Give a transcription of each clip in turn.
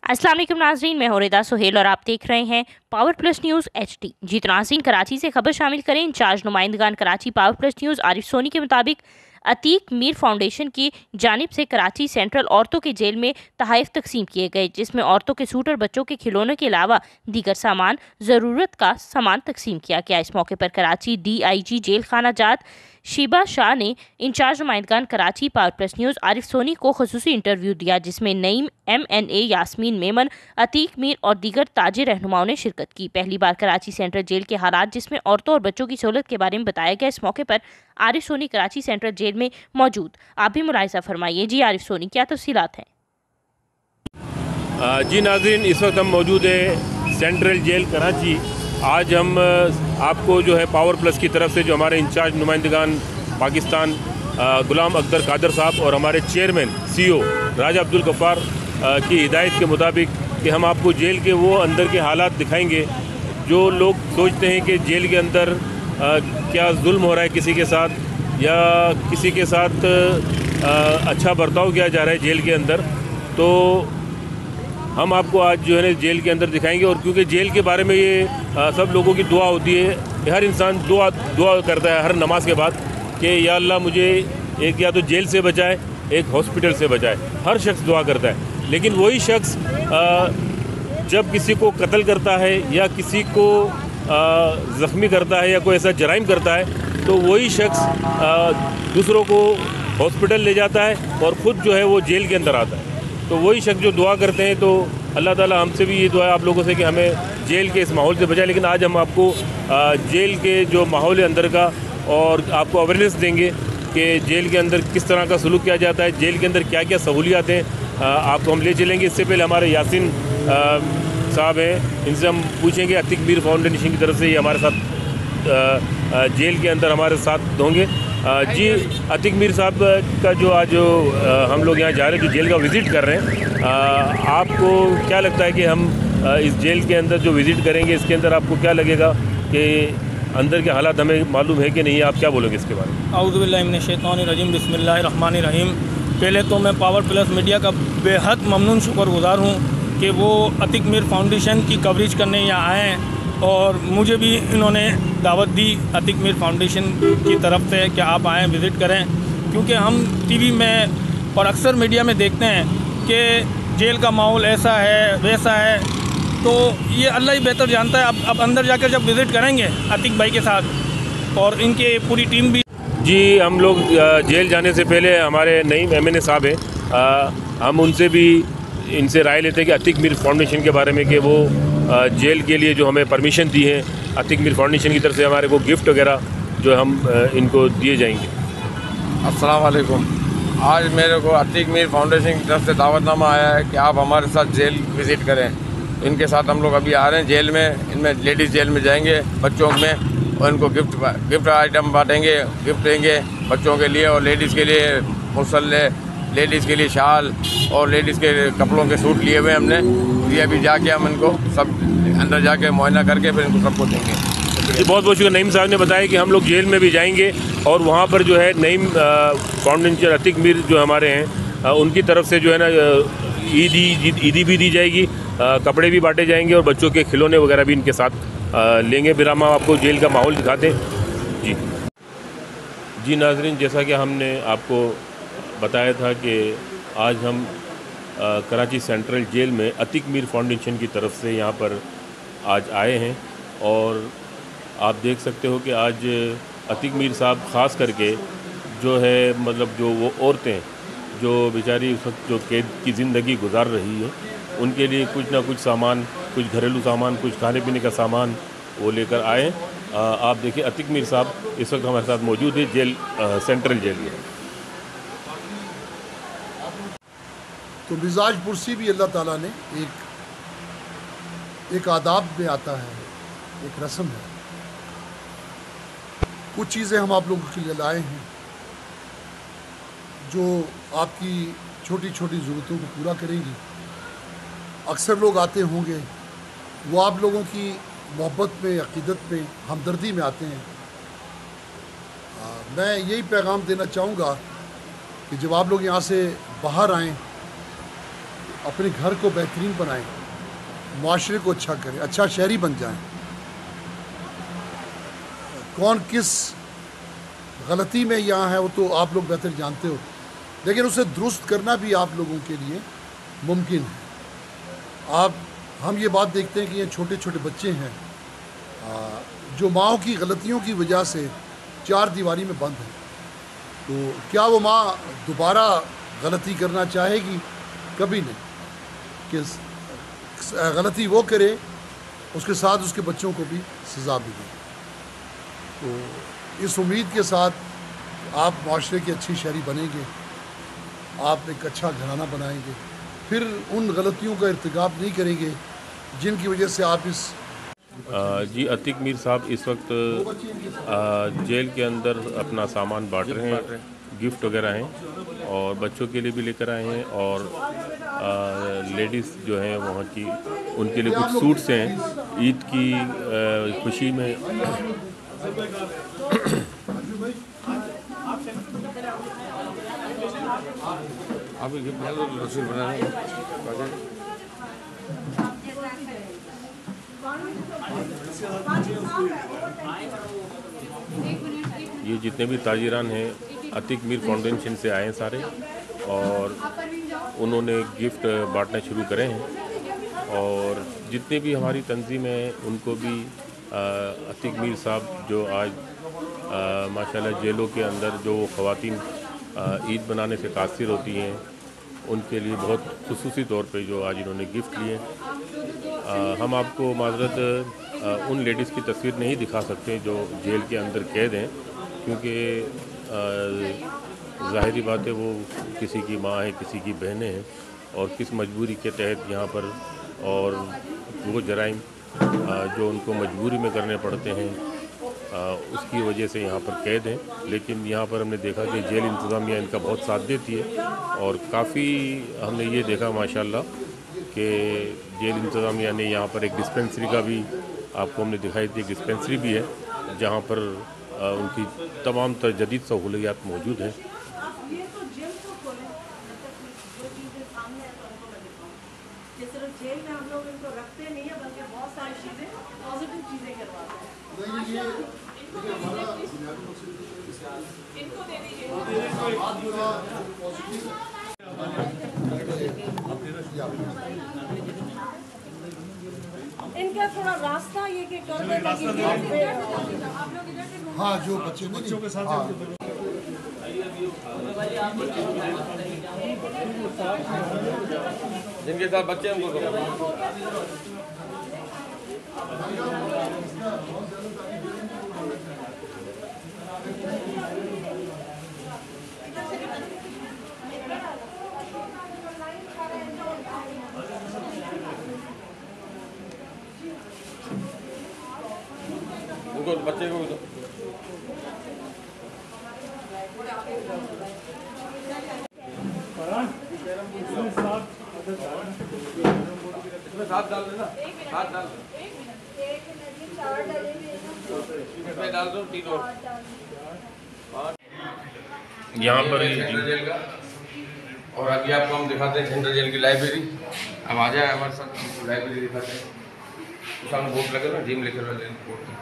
अस्सलाम वालेकुम नाज़रीन, मैं होरेदा सुहेल और आप देख रहे हैं पावर प्लस न्यूज़ HD। जी तो नाज़रीन, कराची से खबर शामिल करें। इंचार्ज नुमाइंदगान Karachi power plus news Arif Soni के मुताबिक अतीक मीर फाउंडेशन की जानिब से कराची सेंट्रल औरतों की जेल में तोहफ़े तकसीम किए गए, जिसमें औरतों के सूट और बच्चों के खिलौनों के अलावा दीगर सामान ज़रूरत का सामान तकसीम किया गया। इस मौके पर कराची DIG जेल खाना जात शीबा शाह ने इंचार्ज नुमाइंदगान Karachi power plus news Arif Soni को खुसूसी इंटरव्यू दिया, जिसमें नईम MNA, यास्मीन मेमन, अतीक मीर और दीगर ताजे रहनुमाओं ने शिरकत की। पहली बार कराची सेंट्रल जेल के हालात जिसमें औरतों और बच्चों की सहूलत के बारे में बताया गया। इस मौके पर आरिफ सोनी कराची सेंट्रल जेल में मौजूद। आप भी मुलाहिजा फरमाइए। जी आरिफ सोनी, क्या तफसीलात हैं? जी नाज़रीन, इस वक्त हम मौजूद है सेंट्रल जेल कराची। आज हम आपको जो है पावर प्लस की तरफ से जो हमारे इंचार्ज नुमाइंदगान पाकिस्तान गुलाम अख्तर कादर साहब और हमारे चेयरमैन CEO राजा अब्दुल गफ्फार की हिदायत के मुताबिक कि हम आपको जेल के वो अंदर के हालात दिखाएंगे। जो लोग सोचते हैं कि जेल के अंदर क्या जुल्म हो रहा है किसी के साथ, या किसी के साथ अच्छा बर्ताव किया जा रहा है जेल के अंदर, तो हम आपको आज जो है ना जेल के अंदर दिखाएंगे। और क्योंकि जेल के बारे में ये सब लोगों की दुआ होती है, हर इंसान दुआ करता है हर नमाज के बाद कि या अल्लाह मुझे एक या तो जेल से बचाए, एक हॉस्पिटल से बचाए। हर शख्स दुआ करता है, लेकिन वही शख्स जब किसी को कत्ल करता है या किसी को ज़ख्मी करता है या कोई ऐसा जराइम करता है, तो वही शख्स दूसरों को हॉस्पिटल ले जाता है और ख़ुद जो है वो जेल के अंदर आता है। तो वही शख्स जो दुआ करते हैं, तो अल्लाह ताला हमसे भी ये दुआ है आप लोगों से कि हमें जेल के इस माहौल से बचाए। लेकिन आज हम आपको जेल के जो माहौल है अंदर का और आपको अवेयरनेस देंगे कि जेल के अंदर किस तरह का सलूक किया जाता है, जेल के अंदर क्या क्या सहूलियात हैं, आपको हम ले चलेंगे। इससे पहले हमारे यासिन साहब हैं, इनसे हम पूछेंगे। अतीक मीर फाउंडेशन की तरफ से ये हमारे साथ जेल के अंदर हमारे साथ होंगे। जी अतीक मीर साहब का जो आज हम लोग यहाँ जा रहे हैं, जो जेल का विज़िट कर रहे हैं, आपको क्या लगता है कि हम इस जेल के अंदर जो विज़िट करेंगे, इसके अंदर आपको क्या लगेगा कि अंदर के हालात हमें मालूम है कि नहीं? आप क्या बोलोगे इसके बारे में? औज़ु बिल्लाहि मिनश शैतानिर रजीम, बिस्मिल्लाहिर्रहमानिर रहीम। पहले तो मैं पावर प्लस मीडिया का बेहद ममनून शुक्रगुज़ार हूँ कि वो अतीक मीर फाउंडेशन की कवरेज करने यहाँ आए हैं और मुझे भी इन्होंने दावत दी अतीक मीर फाउंडेशन की तरफ से कि आप आएँ, विज़िट करें। क्योंकि हम TV में और अक्सर मीडिया में देखते हैं कि जेल का माहौल ऐसा है वैसा है, तो ये अल्लाह ही बेहतर जानता है। अब अंदर जाकर जब विज़िट करेंगे अतीक भाई के साथ और इनके पूरी टीम भी। जी हम लोग जेल जाने से पहले हमारे नईम MNA साहब हैं, हम उनसे भी इनसे राय लेते हैं कि अतीक मीर फाउंडेशन के बारे में कि वो जेल के लिए जो हमें परमिशन दी है अतीक मीर फाउंडेशन की तरफ से हमारे को गिफ्ट वगैरह जो हम इनको दिए जाएंगे। अस्सलाम वालेकुम। आज मेरे को अतीक मीर फाउंडेशन की तरफ से दावतनामा आया है कि आप हमारे साथ जेल विज़िट करें। इनके साथ हम लोग अभी आ रहे हैं जेल में। इनमें लेडीज़ जेल में जाएंगे, बच्चों में, और इनको गिफ्ट आइटम बांटेंगे, गिफ्ट देंगे बच्चों के लिए और लेडीज़ के लिए मुसल्ले, लेडीज़ के लिए शाल और लेडीज़ के कपड़ों के सूट लिए हुए हमने। ये अभी जाके हम इनको सब अंदर जाके मुआयना करके फिर इनको सबको देंगे। जी बहुत बहुत शुक्रिया। नईम साहब ने बताया कि हम लोग जेल में भी जाएंगे और वहाँ पर जो है नईम फाउंडेशन अतीक मीर जो हमारे हैं उनकी तरफ से जो है ना ईदी भी दी जाएगी, कपड़े भी बांटे जाएंगे और बच्चों के खिलौने वगैरह भी इनके साथ लेंगे। फिर हम आपको जेल का माहौल दिखाते हैं। जी नाज़रीन, जैसा कि हमने आपको बताया था कि आज हम कराची सेंट्रल जेल में अतीक मीर फाउंडेशन की तरफ से यहाँ पर आज आए हैं और आप देख सकते हो कि आज अतीक मीर साहब ख़ास करके जो है मतलब जो वो औरतें जो बेचारी उस वक्त जो कैद की ज़िंदगी गुजार रही है, उनके लिए कुछ ना कुछ सामान, कुछ घरेलू सामान, कुछ खाने पीने का सामान वो लेकर आए। आप देखिए अतीक मीर साहब इस वक्त हमारे साथ मौजूद है जेल सेंट्रल जेल में। तो मिजाज पुरसी भी अल्लाह ताला ने एक आदाब में आता है, एक रस्म है। कुछ चीज़ें हम आप लोगों के लिए लाए हैं जो आपकी छोटी छोटी ज़रूरतों को पूरा करेंगी। अक्सर लोग आते होंगे, वो आप लोगों की मोहब्बत में, अक़ीदत में, हमदर्दी में आते हैं। मैं यही पैगाम देना चाहूँगा कि जब आप लोग यहाँ से बाहर आएँ अपने घर को बेहतरीन बनाएं, माशरे को अच्छा करें, अच्छा शहरी बन जाएं। कौन किस गलती में यहाँ है वो तो आप लोग बेहतर जानते हो, लेकिन उसे दुरुस्त करना भी आप लोगों के लिए मुमकिन है। हम ये बात देखते हैं कि ये छोटे छोटे बच्चे हैं जो माओ की गलतियों की वजह से चार दीवारी में बंद हैं, तो क्या वो माँ दोबारा गलती करना चाहेगी? कभी नहीं। कि गलती वो करे, उसके साथ उसके बच्चों को भी सज़ा भी दे। तो इस उम्मीद के साथ आप माशरे की अच्छी शहरी बनेंगे, आप एक अच्छा घराना बनाएंगे, फिर उन गलतियों का इर्तिकाब नहीं करेंगे जिनकी वजह से आप इस जी अतीक मीर साहब इस वक्त जेल के अंदर अपना सामान बांट रहे हैं, गिफ्ट वगैरह हैं और बच्चों के लिए भी लेकर आए हैं और लेडीज़ जो हैं वहाँ की उनके लिए कुछ सूट्स हैं ईद की खुशी में। आप रसूल बना ये जितने भी ताजिरान हैं अतीक मीर फाउंडेशन से आए हैं सारे और उन्होंने गिफ्ट बांटना शुरू करे हैं और जितने भी हमारी तंजीम हैं उनको भी अतीक मीर साहब जो आज माशाल्लाह जेलों के अंदर जो ख़वातीन ईद बनाने से कासिर होती हैं उनके लिए बहुत खुसूसी तौर पे जो आज इन्होंने गिफ्ट लिए। हम आपको माजरत उन लेडीज़ की तस्वीर नहीं दिखा सकते जो जेल के अंदर कैद हैं, क्योंकि ज़ाहिरी बात है वो किसी की माँ है, किसी की बहनें हैं और किस मजबूरी के तहत यहाँ पर और वो जराइम जो उनको मजबूरी में करने पड़ते हैं उसकी वजह से यहाँ पर कैद हैं। लेकिन यहाँ पर हमने देखा कि जेल इंतज़ामिया इनका बहुत साथ देती है और काफ़ी हमने ये देखा माशाल्लाह कि जेल इंतज़ामिया ने यहाँ पर एक डिस्पेंसरी का भी आपको हमने दिखाई दी, डिस्पेंसरी भी है जहाँ पर उनकी तमाम तर जदीद सहूलियात मौजूद हैं। जेल में हम लोग इनको रखते नहीं है बल्कि बहुत सारी चीज़ें पॉजिटिव चीज़ें करवाते हैं। इनको दे दीजिए। इनका थोड़ा रास्ता ये कि कर देना कि हाँ जो बच्चों के साथ जिनके साथ बच्चे हैं उनको उनको बच्चे को भी दो। इसमें साथ डाल देना, साथ डाल दो, इसमें डाल दो 3 और यहाँ पर सेंट्रल जेल का। और अभी आपको हम दिखाते हैं सेंट्रल जेल की लाइब्रेरी। अब आ जाए हमारे साथ, हमको लाइब्रेरी दिखाते हैं। तो सामने बोर्ड लगे ना, जिम लिखे हुए बोर्ड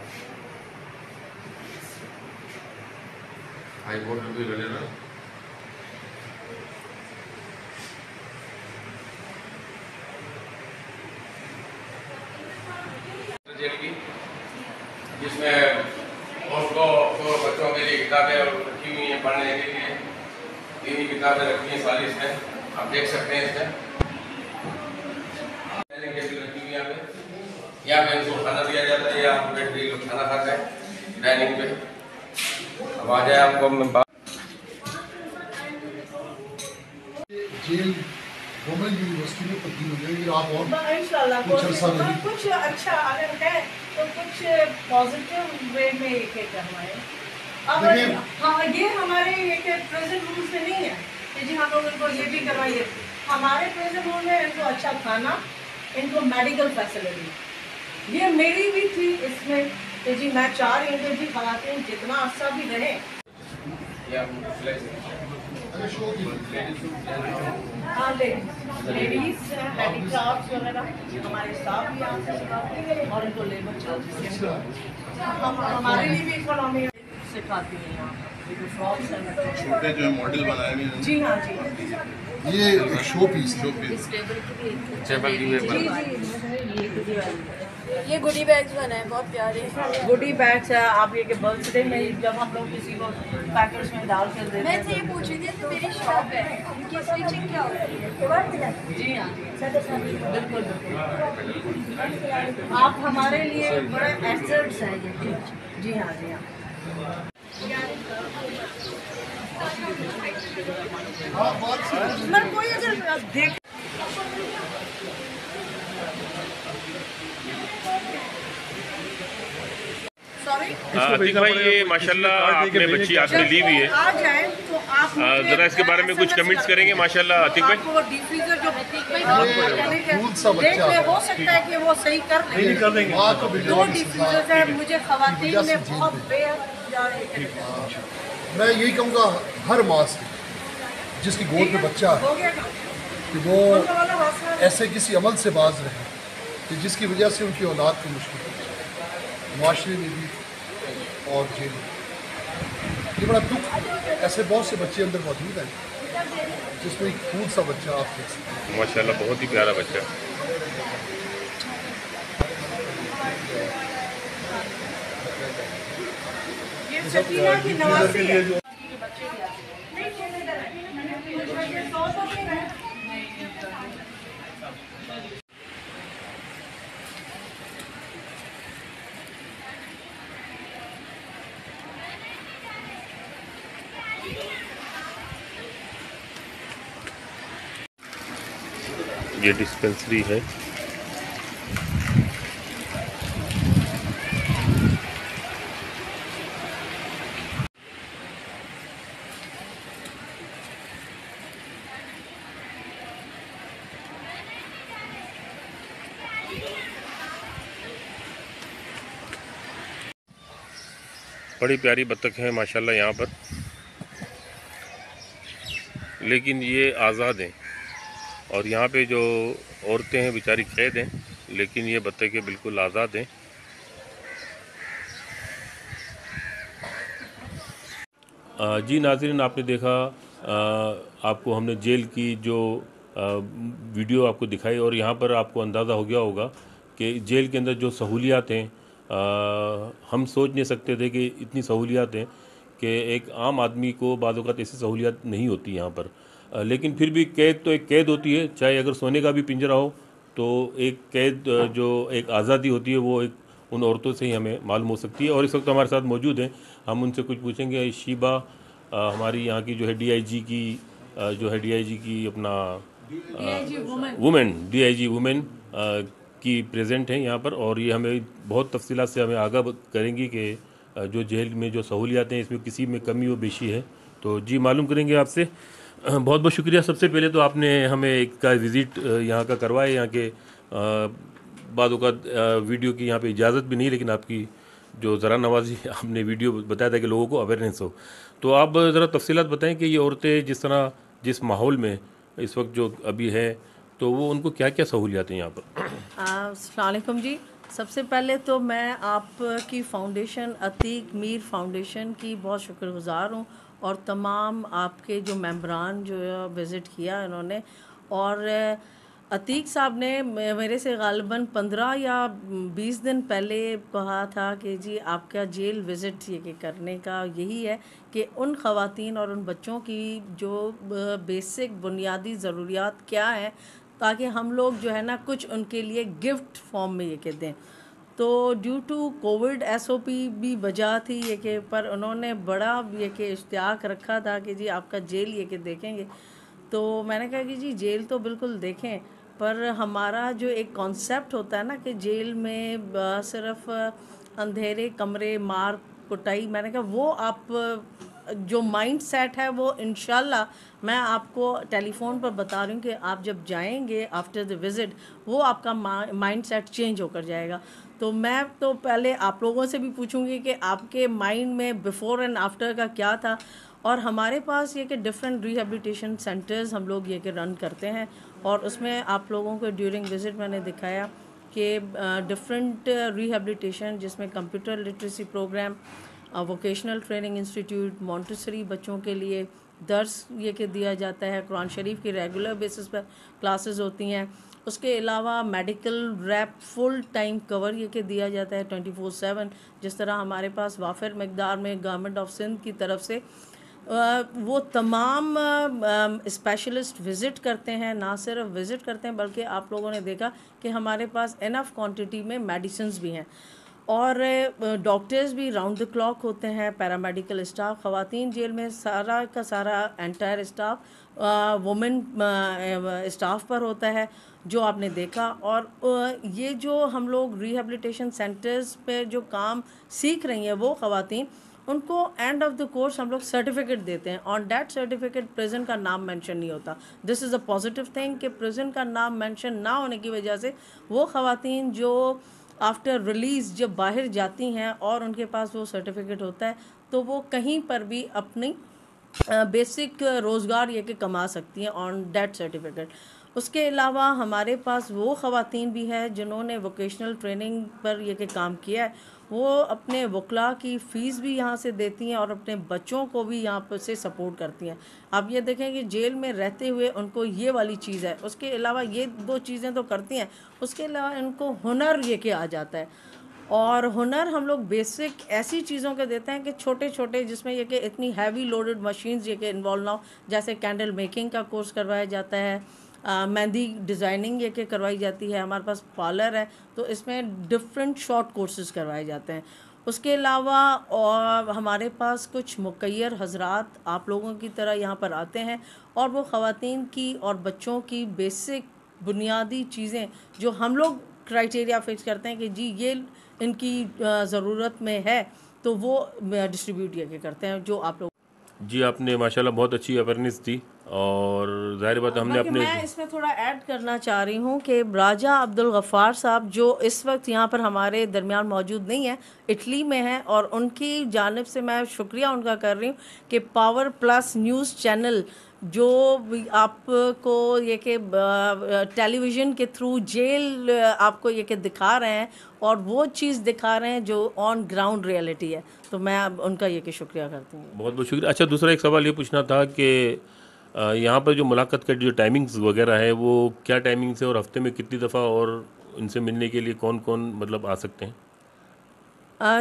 हाई कोर्ट भी लगे ना। जेल की जिसमें उनको तो बच्चों के लिए किताबें रखी हुई हैं पढ़ने के लिए, दीनी किताबें रखी हैं सारी इसमें, आप देख सकते हैं। इसमें रखी हुई यहाँ पे इनको खाना दिया जाता है, यहाँ बैठ के लोग खाना खाते हैं डाइनिंग पे। अब आ जाए आपको जेल गवर्नमेंट यूनिवर्सिटी में तब्दील हो जाएगी। आप और इंशाल्लाह कुछ अर्सा नहीं, कुछ अच्छा अगर है तो कुछ पॉजिटिव वे में ये करवाएं। अब हाँ ये हमारे एक प्रेजेंट रूल से नहीं है कि जी हम लोग इनको ये भी करवाइए। हमारे प्रेजेंट रूल में इनको अच्छा खाना, इनको मेडिकल फैसिलिटी, ये मेरी भी थी इसमें कि जी मैं चाह रही हूँ कि जी खवातीन जितना अर्सा भी रहे। हाँ लेडीज हैंडीक्राफ्ट वगैरह हमारे स्टाफ भी यहाँ से सिखाते हैं और इनको लेबर चार्जेस हम हमारे लिए भी इकोनॉमी सिखाती हैं यहाँ पे फ्रॉक्स छोटे जो मॉडल बनाए हुए हैं। जी हाँ जी ये शो पीस टेबल की भी ये गुडी बैग्स बनाए बहुत प्यारे। गुडी बैग्स है आप ये कि बर्थडे में जब हम लोग किसी को पैकेट्स में डाल कर देते मैं हैं। ये पूछ रही थी तो मेरी शॉप है इनकी स्टिचिंग क्या होती है? जी हाँ बिल्कुल बिल्कुल आप हमारे लिए बड़े एसेट्स हैं ये जी हाँ जी हाँ कोई अगर देख अतीक भाई ये माशाल्लाह आपने बच्ची आपने ली भी है, आ जाए तो आप ज़रा इसके बारे में कुछ कमेंट्स करेंगे माशाल्लाह अतीक भाई। आपको डिफ्यूजर जो फूल सा देख बच्चा ले हो सकता है कि वो सही कर देंगे। माँ को दो वीडियो डिफ्यूजर है मुझे खवातीन ने बहुत बेहद मैं यही कहूँगा हर माँ से जिसकी गोद में बच्चा है हो गया काम। कि वो उनका वाला वास्ता ऐसे किसी अमल से बाज रहे कि जिसकी वजह से उनकी औलाद को मुश्किल हो, मुआशरे में भी और जेल में। ये बड़ा दुख ऐसे बहुत से बच्चे अंदर मौजूद हैं जिसमें एक फूल सा बच्चा आप देख सकते हैं। माशाल्लाह बहुत ही प्यारा बच्चा। ये सकीना की नवासी है। ये डिस्पेंसरी है। बड़ी प्यारी बत्तख है माशाल्लाह यहाँ पर, लेकिन ये आज़ाद हैं और यहाँ पे जो औरतें हैं बेचारी कैद हैं, लेकिन ये बत्तखें बिल्कुल आज़ाद हैं। जी नाज़रीन, आपने देखा आपको हमने जेल की जो वीडियो आपको दिखाई और यहाँ पर आपको अंदाज़ा हो गया होगा कि जेल के अंदर जो सहूलियात हैं हम सोच नहीं सकते थे कि इतनी सहूलियात हैं कि एक आम आदमी को बाज़ औक़ात ऐसी सहूलियात नहीं होती यहाँ पर। लेकिन फिर भी कैद तो एक कैद होती है, चाहे अगर सोने का भी पिंजरा हो तो एक कैद जो एक आज़ादी होती है वो एक उन औरतों से ही हमें मालूम हो सकती है। और इस वक्त हमारे साथ मौजूद हैं, हम उनसे कुछ पूछेंगे। शीबा हमारी यहाँ की जो है डीआईजी की अपना डीआईजी वुमेन की प्रेजेंट हैं यहाँ पर, और ये हमें बहुत तफसीलात से हमें आगाह करेंगी कि जो जेल में जो सहूलियात हैं इसमें किसी में कमी व बेशी है। तो जी मालूम करेंगे आपसे। बहुत बहुत शुक्रिया। सबसे पहले तो आपने हमें एक का विज़िट यहाँ का करवाया, यहाँ के बादों का वीडियो की यहाँ पे इजाज़त भी नहीं, लेकिन आपकी जो ज़रा नवाजी आपने वीडियो बताया था कि लोगों को अवेयरनेस हो। तो आप ज़रा तफसीलात बताएं कि ये औरतें जिस माहौल में इस वक्त जो अभी है तो वो उनको क्या क्या सहूलियात हैं यहाँ पर। अस्सलाम वालेकुम जी। सबसे पहले तो मैं आपकी फ़ाउंडेशन अतीक मीर फ़ाउंडेशन की बहुत शुक्रगुज़ार हूँ और तमाम आपके जो मेंबरान जो विज़िट किया इन्होंने, और अतीक साहब ने मेरे से ग़ालिबन 15 या 20 दिन पहले कहा था कि जी आपका जेल विज़िट ये करने का यही है कि उन ख़वातीन और उन बच्चों की जो बेसिक बुनियादी ज़रूरियात क्या हैं, ताकि हम लोग जो है ना कुछ उनके लिए गिफ्ट फॉर्म में ये के दें। तो ड्यू टू कोविड SOP भी वजह थी ये कि, पर उन्होंने बड़ा ये कि इश्तियाक रखा था कि जी आपका जेल ये कि देखेंगे। तो मैंने कहा कि जी जेल तो बिल्कुल देखें, पर हमारा जो एक कॉन्सेप्ट होता है ना कि जेल में सिर्फ अंधेरे कमरे मार कुटाई, मैंने कहा वो आप जो माइंड सेट है वो इंशाल्लाह मैं आपको टेलीफोन पर बता रही हूँ कि आप जब जाएंगे आफ्टर द विज़िट वो आपका माइंड सेट चेंज होकर जाएगा। तो मैं तो पहले आप लोगों से भी पूछूंगी कि आपके माइंड में बिफ़ोर एंड आफ्टर का क्या था, और हमारे पास ये कि डिफरेंट रिहेबिलिटेशन सेंटर्स हम लोग ये कि रन करते हैं, और उसमें आप लोगों को ड्यूरिंग विज़िट मैंने दिखाया कि डिफरेंट रिहेबिलिटेशन, जिसमें computer literacy programme, vocational training institute, Montessori बच्चों के लिए दर्स ये कि दिया जाता है, कुरान शरीफ की रेगुलर बेसिस पर क्लासेस होती हैं। उसके अलावा medical rap full time cover ये कि दिया जाता है 24/7। जिस तरह हमारे पास वाफिर मकदार में गवर्नमेंट ऑफ सिंध की तरफ से वो तमाम स्पेशलिस्ट विज़िट करते हैं, ना सिर्फ विज़िट करते हैं बल्कि आप लोगों ने देखा कि हमारे पास इनफ क्वांटिटी में मेडिसिन्स भी हैं, और डॉक्टर्स भी राउंड द क्लॉक होते हैं, पैरामेडिकल स्टाफ, ख़वातीन जेल में सारा का सारा एंटायर स्टाफ वुमेन स्टाफ पर होता है, जो आपने देखा। और ये जो हम लोग रिहेबिलिटेशन सेंटर्स पे जो काम सीख रही हैं वो ख़वातीन, उनको एंड ऑफ द कोर्स हम लोग सर्टिफिकेट देते हैं। ऑन डैट सर्टिफिकेट प्रिजन का नाम मेंशन नहीं होता। This is a positive thing कि प्रिजन का नाम मेंशन ना होने की वजह से वो ख़वातीन जो आफ्टर रिलीज़ जब बाहर जाती हैं और उनके पास वो सर्टिफिकेट होता है, तो वो कहीं पर भी अपनी बेसिक रोज़गार ये कि कमा सकती हैं ऑन डैट सर्टिफिकेट। उसके अलावा हमारे पास वो ख़वातीन भी हैं जिन्होंने वोकेशनल ट्रेनिंग पर ये कि काम किया है, वो अपने वकला की फ़ीस भी यहाँ से देती हैं और अपने बच्चों को भी यहाँ पर से सपोर्ट करती हैं। आप ये देखें कि जेल में रहते हुए उनको ये वाली चीज़ है, उसके अलावा ये 2 चीज़ें तो करती हैं, उसके अलावा इनको हुनर ये कि आ जाता है। और हुनर हम लोग बेसिक ऐसी चीज़ों के देते हैं कि छोटे छोटे, जिसमें ये कि इतनी हैवी लोडेड मशीन्स ये कि इन्वॉल्व ना हो, जैसे कैंडल मेकिंग का कोर्स करवाया जाता है, मेहंदी डिज़ाइनिंग ये कि करवाई जाती है, हमारे पास पार्लर है तो इसमें डिफरेंट शॉर्ट कोर्सेज़ करवाए जाते हैं। उसके अलावा और हमारे पास कुछ मुक़य्यर हज़रात आप लोगों की तरह यहाँ पर आते हैं, और वो ख़वातीन की और बच्चों की बेसिक बुनियादी चीज़ें जो हम लोग क्राइटेरिया फिक्स करते हैं कि जी ये इनकी ज़रूरत में है, तो वो डिस्ट्रीब्यूट ये करते हैं जो आप लोग। जी, आपने माशाल्लाह बहुत अच्छी अवेयरनेस दी, और ज़ाहिर बात हमने अपने मैं इसमें थोड़ा ऐड करना चाह रही हूँ कि राजा अब्दुल गफ़ार साहब जो इस वक्त यहाँ पर हमारे दरमियान मौजूद नहीं है, इटली में हैं, और उनकी जानिब से मैं शुक्रिया उनका कर रही हूँ कि पावर प्लस न्यूज़ चैनल जो आपको ये कि टेलीविज़न के थ्रू जेल आपको ये कि दिखा रहे हैं, और वो चीज़ दिखा रहे हैं जो ऑन ग्राउंड रियलिटी है, तो मैं अब उनका ये कि शुक्रिया करती हूँ। बहुत बहुत शुक्रिया। अच्छा, दूसरा एक सवाल ये पूछना था कि यहाँ पर जो मुलाकात का जो टाइमिंग्स वगैरह है वो क्या टाइमिंग्स है, और हफ्ते में कितनी दफ़ा, और इनसे मिलने के लिए कौन कौन मतलब आ सकते हैं?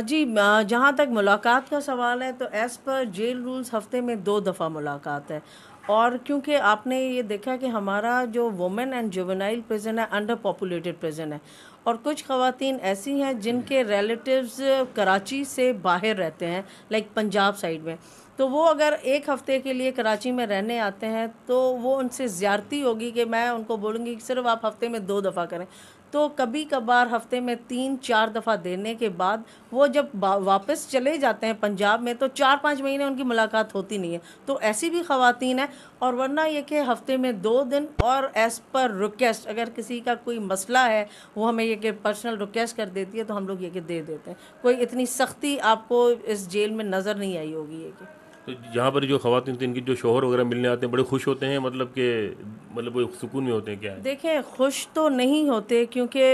जी, जहाँ तक मुलाकात का सवाल है तो एज़ पर जेल रूल्स हफ़्ते में 2 दफ़ा मुलाकात है, और क्योंकि आपने ये देखा कि हमारा जो वुमेन एंड जुवेनाइल प्रिजन है अंडर पॉपुलेटेड प्रिजन है, और कुछ ख़वातीन ऐसी हैं जिनके रिलेटिव्स कराची से बाहर रहते हैं, लाइक पंजाब साइड में, तो वो अगर 1 हफ़्ते के लिए कराची में रहने आते हैं तो वो उनसे ज़्यादती होगी कि मैं उनको बोलूँगी कि सिर्फ आप हफ़्ते में 2 दफ़ा करें। तो कभी कभार हफ़्ते में 3-4 दफ़ा देने के बाद वो जब वापस चले जाते हैं पंजाब में, तो 4-5 महीने उनकी मुलाकात होती नहीं है। तो ऐसी भी ख़वातीन हैं, और वरना ये कि हफ़्ते में 2 दिन, और एज़ पर रिक्वेस्ट अगर किसी का कोई मसला है वो हमें ये कि पर्सनल रिक्वेस्ट कर देती है तो हम लोग ये कि दे देते हैं। कोई इतनी सख्ती आपको इस जेल में नज़र नहीं आई होगी। ये कि तो यहाँ पर जो ख़वातीन थे, इनकी जो शोहर वगैरह मिलने आते हैं, बड़े खुश होते हैं, मतलब कि मतलब वो सुकून में होते हैं, क्या है? देखें, खुश तो नहीं होते, क्योंकि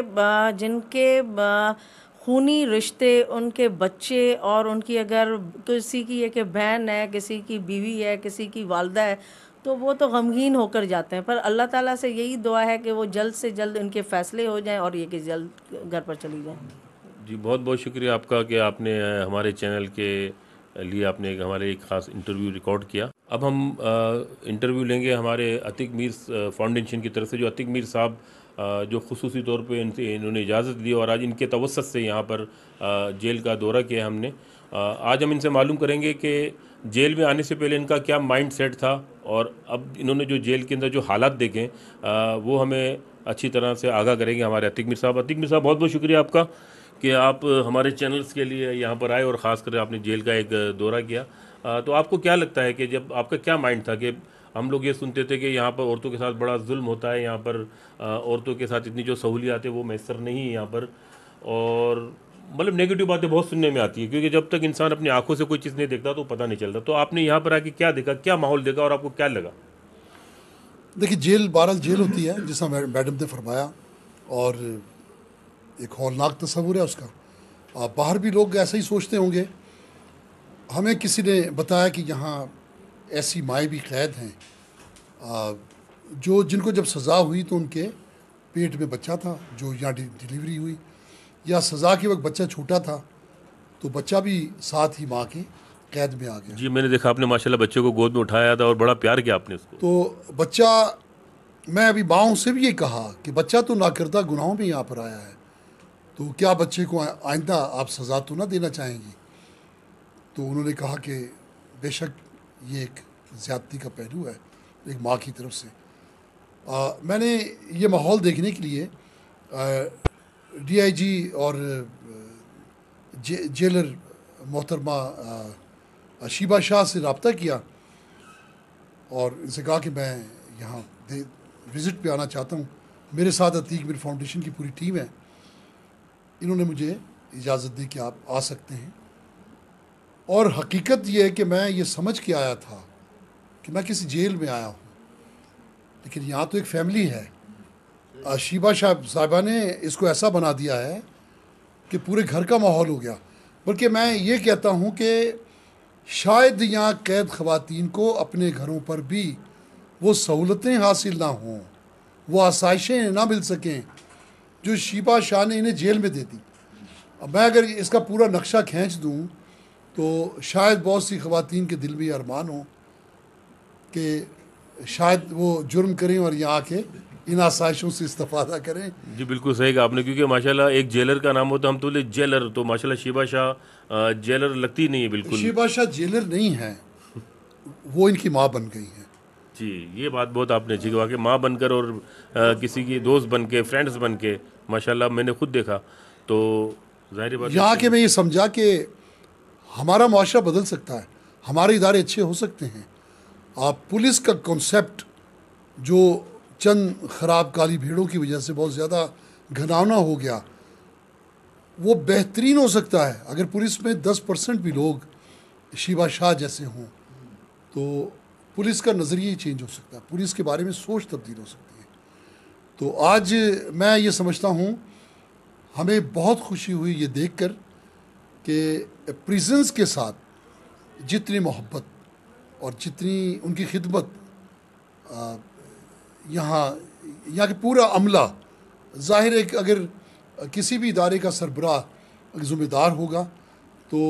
जिनके खूनी रिश्ते, उनके बच्चे, और उनकी अगर किसी की ये कि बहन है, किसी की बीवी है, किसी की वालदा है, तो वो तो गमगीन होकर जाते हैं। पर अल्लाह ताला से यही दुआ है कि वो जल्द से जल्द इनके फ़ैसले हो जाएं और ये कि जल्द घर पर चली जाएं। जी, बहुत बहुत शुक्रिया आपका कि आपने हमारे चैनल के लिए आपने हमारे एक ख़ास इंटरव्यू रिकॉर्ड किया। अब हम इंटरव्यू लेंगे हमारे अतीक मीर फाउंडेशन की तरफ से, जो अतीक मीर साहब जो ख़ुसूसी तौर पे इन्होंने इजाज़त दी, और आज इनके तवस्सुत से यहाँ पर जेल का दौरा किया हमने। आज हम इनसे मालूम करेंगे कि जेल में आने से पहले इनका क्या माइंड सेट था, और अब इन्होंने जो जेल के अंदर जो हालात देखें वो हमें अच्छी तरह से आगाह करेंगे हमारे अतीक मीर साहब। अतीक मीर साहब, बहुत बहुत शुक्रिया आपका कि आप हमारे चैनल्स के लिए यहाँ पर आए, और ख़ासकर आपने जेल का एक दौरा किया। तो आपको क्या लगता है कि जब आपका क्या माइंड था कि हम लोग ये सुनते थे कि यहाँ पर औरतों के साथ बड़ा जुल्म होता है, यहाँ पर औरतों के साथ इतनी जो सहूलियात है वो मैसर नहीं है यहाँ पर, और मतलब नेगेटिव बातें बहुत सुनने में आती है, क्योंकि जब तक इंसान अपनी आंखों से कोई चीज़ नहीं देखता तो पता नहीं चलता। तो आपने यहाँ पर आके क्या देखा, क्या माहौल देखा और आपको क्या लगा? देखिए, जेल बहरहाल जेल होती है, जैसा मैडम ने फरमाया, और एक हौलनाक तस्वुर है उसका। बाहर भी लोग ऐसा ही सोचते होंगे। हमें किसी ने बताया कि यहाँ ऐसी माएँ भी कैद हैं जो जिनको जब सज़ा हुई तो उनके पेट में बच्चा था, जो यहाँ डिलीवरी हुई, या सज़ा के वक्त बच्चा छोटा था तो बच्चा भी साथ ही माँ के कैद में आ गया। जी, मैंने देखा आपने माशाल्लाह बच्चे को गोद में उठाया था और बड़ा प्यार किया आपने उसको। तो बच्चा, मैं अभी माँओं से भी ये कहा कि बच्चा तो नाकर्दा गुनाहों में यहाँ पर आया है, तो क्या बच्चे को आइंदा आप सज़ा तो ना देना चाहेंगी? तो उन्होंने कहा कि बेशक ये एक ज़्यादती का पहलू है एक माँ की तरफ से। मैंने ये माहौल देखने के लिए DIG और जेलर मोहतरमा शीबा शाह से रब्ता किया और इनसे कहा कि मैं यहाँ विज़िट पे आना चाहता हूँ। मेरे साथ अतीक मीर फाउंडेशन की पूरी टीम है। इन्होंने मुझे इजाज़त दी कि आप आ सकते हैं। और हकीकत ये है कि मैं ये समझ के आया था कि मैं किसी जेल में आया हूँ, लेकिन यहाँ तो एक फैमिली है। शीबा शाह साहिबा ने इसको ऐसा बना दिया है कि पूरे घर का माहौल हो गया। बल्कि मैं ये कहता हूँ कि शायद यहाँ कैद ख़वातीन को अपने घरों पर भी वो सहूलतें हासिल ना हों, वो आसाइशें ना मिल सकें जो शीबा शाह ने इन्हें जेल में दे दी। अब मैं अगर इसका पूरा नक्शा खींच दूँ तो शायद बहुत सी ख़वातीन के दिल में अरमान हो कि शायद वो जुर्म करें और यहाँ आके इन आसाइशों से इस्तेफादा करें। जी बिल्कुल सही कहा आपने, क्योंकि माशाल्लाह एक जेलर का नाम होता है, हम तो जेलर, तो माशाल्लाह शीबा शाह जेलर लगती नहीं है बिल्कुल। शीबा शाह जेलर नहीं है, वो इनकी माँ बन गई है। जी, ये बात बहुत आपने अच्छी कहा कि माँ बनकर और किसी की दोस्त बन के, फ्रेंड्स बन के, माशाल्लाह मैंने खुद देखा। तो ज़ाहिर बात यहाँ के मैं ये समझा कि हमारा मुआशरा बदल सकता है, हमारे इदारे अच्छे हो सकते हैं। आप पुलिस का कॉन्सेप्ट जो चंद ख़राब काली भीड़ों की वजह से बहुत ज़्यादा घनावना हो गया, वो बेहतरीन हो सकता है अगर पुलिस में 10% भी लोग शीबा शाह जैसे हों, तो पुलिस का नज़रिया ही चेंज हो सकता है, पुलिस के बारे में सोच तब्दील हो सकती है। तो आज मैं ये समझता हूँ, हमें बहुत खुशी हुई ये देखकर कि प्रिजन्स के साथ जितनी मोहब्बत और जितनी उनकी खिदमत यहाँ के पूरा अमला, ज़ाहिर है कि अगर किसी भी इदारे का सरबराह ज़िम्मेदार होगा तो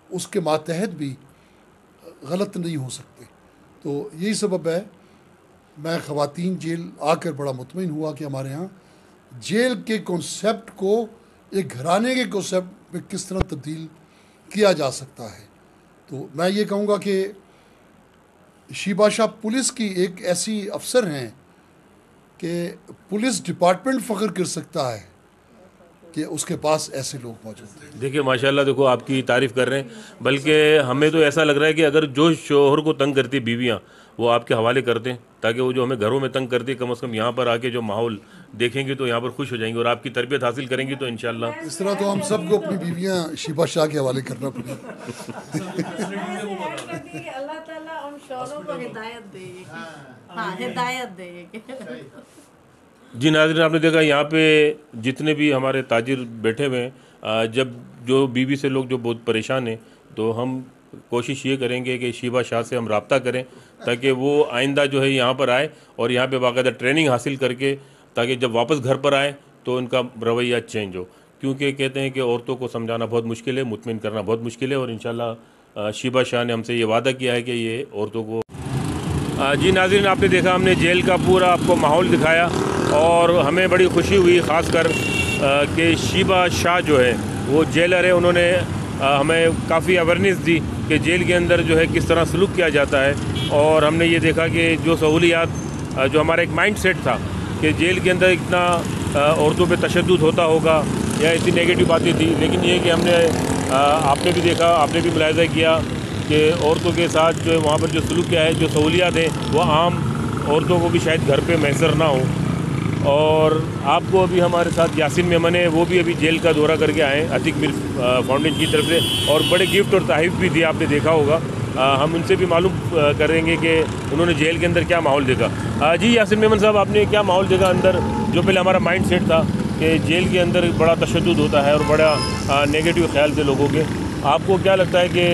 उसके मातहत भी गलत नहीं हो सकते। तो यही सबब है मैं ख़वातीन जेल आकर बड़ा मुतमईन हुआ कि हमारे यहाँ जेल के कॉन्सेप्ट को एक घराने के कॉन्सेप्ट में किस तरह तब्दील किया जा सकता है। तो मैं ये कहूँगा कि शीबा शाह पुलिस की एक ऐसी अफसर हैं कि पुलिस डिपार्टमेंट फ़ख्र कर सकता है कि उसके पास ऐसे लोग मौजूद हैं। देखिए माशाल्लाह, देखो आपकी तारीफ़ कर रहे हैं, बल्कि हमें तो ऐसा लग रहा है कि अगर जो शोहर को तंग करती बीवियाँ वो आपके हवाले कर दें, ताकि वो जो हमें घरों में तंग करती कम से कम यहाँ पर आके जो माहौल देखेंगे तो यहाँ पर खुश हो जाएंगे और आपकी तरबियत हासिल करेंगी। तो इंशाल्लाह इस तरह तो हम सबको अपनी बीवियाँ शीबा शाह के हवाले करना पड़ेगा। अल्लाह ताला उन शौरों को हिदायत दे, हाँ हिदायत दे। जी नाज़रीन, आपने देखा यहाँ पे जितने भी हमारे ताजिर बैठे हुए हैं, जब जो बीवी से लोग जो बहुत परेशान हैं, तो हम कोशिश ये करेंगे कि शीबा शाह से हम रब्ता करें ताकि वो आइंदा जो है यहाँ पर आए और यहाँ पे बाकायदा ट्रेनिंग हासिल करके, ताकि जब वापस घर पर आए तो उनका रवैया चेंज हो। क्योंकि कहते हैं कि औरतों को समझाना बहुत मुश्किल है, मुतमिन करना बहुत मुश्किल है, और इंशाल्लाह शीबा शाह ने हमसे ये वादा किया है कि ये औरतों को। जी नाज़रीन, आपने देखा हमने जेल का पूरा आपको माहौल दिखाया और हमें बड़ी खुशी हुई, ख़ासकर कि शीबा शाह जो है वो जेलर है, उन्होंने हमें काफ़ी अवेयरनेस दी कि जेल के अंदर जो है किस तरह सलूक किया जाता है। और हमने ये देखा कि जो सहूलियात, जो हमारा एक माइंड सेट था कि जेल के अंदर इतना औरतों पे तशद्दुद होता होगा या इतनी नेगेटिव बातें थी, लेकिन ये कि हमने आपने भी देखा, आपने भी मुलाहिज़ा किया कि औरतों के साथ जो है वहाँ पर जो सलूक किया है, जो सहूलियात हैं वो आम औरतों को भी शायद घर पे मैसर ना हो। और आपको अभी हमारे साथ यासिन मेमन है, वो भी अभी जेल का दौरा करके आए हैं अतीक मीर फाउंडेशन की तरफ से, और बड़े गिफ्ट और तहफ़ भी दिए, आपने देखा होगा। हम उनसे भी मालूम करेंगे कि उन्होंने जेल के अंदर क्या माहौल देखा। जी यासिन मेमन साहब, आपने क्या माहौल देखा अंदर? जो पहले हमारा माइंड सेट था कि जेल के अंदर बड़ा तशद्दुद होता है और बड़ा नेगेटिव ख्याल थे लोगों के, आपको क्या लगता है कि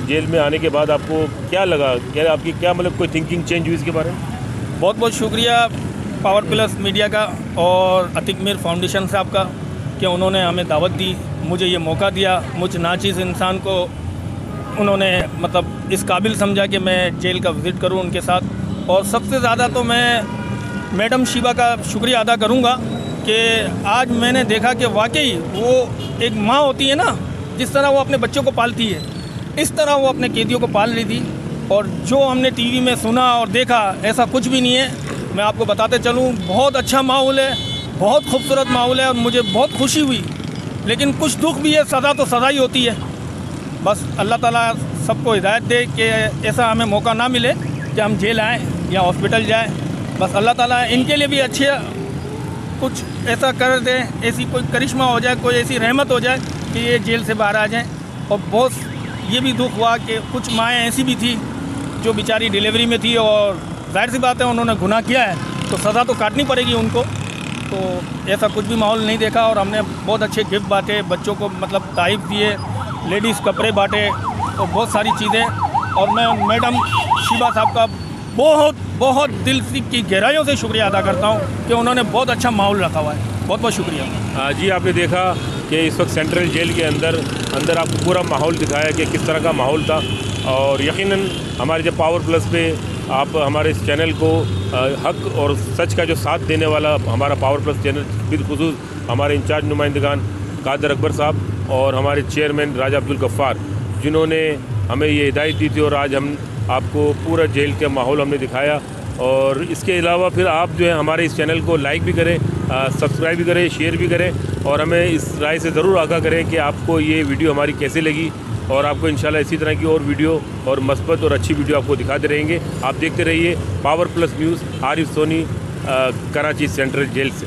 जेल में आने के बाद आपको क्या लगा? क्या आपकी क्या मतलब कोई थिंकिंग चेंज हुई इसके बारे में? बहुत बहुत शुक्रिया पावर प्लस मीडिया का और अतीक मीर फाउंडेशन साहब का कि उन्होंने हमें दावत दी, मुझे ये मौका दिया। मुझ नाचीज़ इंसान को उन्होंने मतलब इस काबिल समझा कि मैं जेल का विज़िट करूं उनके साथ। और सबसे ज़्यादा तो मैं मैडम शीबा का शुक्रिया अदा करूंगा कि आज मैंने देखा कि वाकई वो एक माँ होती है ना, जिस तरह वो अपने बच्चों को पालती है, इस तरह वो अपने कैदियों को पाल रही थी। और जो हमने टीवी में सुना और देखा, ऐसा कुछ भी नहीं है। मैं आपको बताते चलूँ, बहुत अच्छा माहौल है, बहुत खूबसूरत माहौल है और मुझे बहुत खुशी हुई। लेकिन कुछ दुख भी है, सज़ा तो सज़ा ही होती है। बस अल्लाह ताला सबको हिदायत दे कि ऐसा हमें मौका ना मिले कि हम जेल आएँ या हॉस्पिटल जाएँ। बस अल्लाह ताला इनके लिए भी अच्छे कुछ ऐसा कर दे, ऐसी कोई करिश्मा हो जाए, कोई ऐसी रहमत हो जाए कि ये जेल से बाहर आ जाएँ। और बहुत ये भी दुख हुआ कि कुछ माएँ ऐसी भी थी जो बेचारी डिलीवरी में थी और जाहिर सी बात है उन्होंने गुनाह किया है तो सज़ा तो काटनी पड़ेगी उनको। तो ऐसा कुछ भी माहौल नहीं देखा और हमने बहुत अच्छे गिफ्ट बांटे, बच्चों को मतलब ताइफ दिए, लेडीज़ कपड़े बांटे और बहुत सारी चीज़ें। और मैं मैडम शीबा साहब का बहुत बहुत दिल की गहराइयों से शुक्रिया अदा करता हूँ कि उन्होंने बहुत अच्छा माहौल रखा हुआ है। बहुत बहुत शुक्रिया। जी, आपने देखा कि इस वक्त सेंट्रल जेल के अंदर आपको पूरा माहौल दिखाया कि किस तरह का माहौल था। और यकीनन हमारे जब पावर प्लस पे आप हमारे इस चैनल को हक और सच का जो साथ देने वाला हमारा पावर प्लस चैनल, बिलखुसूस हमारे इंचार्ज नुमाइंदगान कादर अकबर साहब और हमारे चेयरमैन राजा अब्दुल गफ्फार, जिन्होंने हमें ये हिदायत दी थी, और आज हम आपको पूरा जेल का माहौल हमने दिखाया। और इसके अलावा फिर आप जो है हमारे इस चैनल को लाइक भी करें, सब्सक्राइब भी करें, शेयर भी करें, और हमें इस राय से ज़रूर आगाह करें कि आपको ये वीडियो हमारी कैसे लगी। और आपको इंशाल्लाह इसी तरह की और वीडियो और मस्बत और अच्छी वीडियो आपको दिखाते रहेंगे। आप देखते रहिए Power plus news, Arif Soni, Karachi Central Jail से।